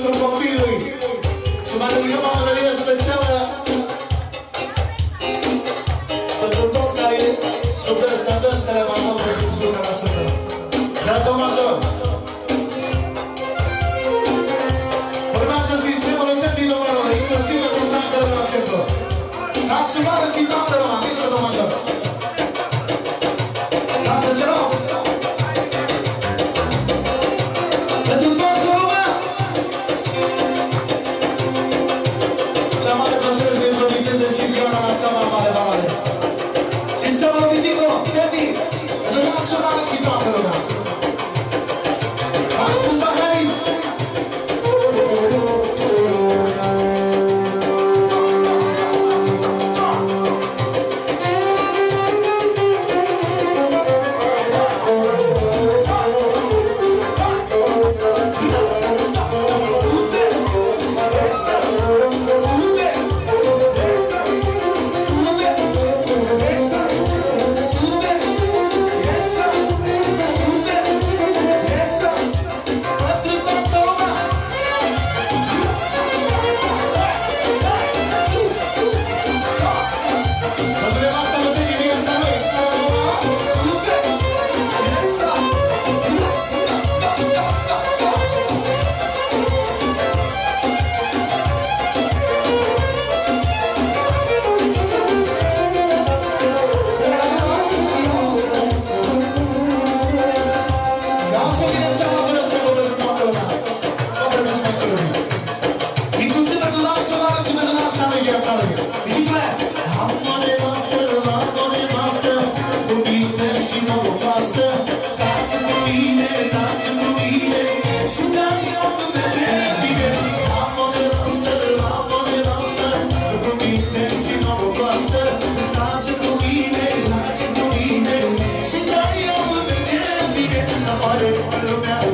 pentru copilul. Și mai ridicăm o melodie specială pentru toți care iubesc adăstele mai mult decât 100%. Da, Tomașo? Urmează sistemul întreg din numărul, inclusiv pentru tantele meu centru. Națională și tantele meu, nici pe Tomașo. Dați-o ce rău! Pentru toată lumea! Cea mare plăcere să improvizeze și Viana la cea mai mare valoare. Sistemul Mitico, Teddy, pentru națională și toată lumea. Am spus la Haris! Lumea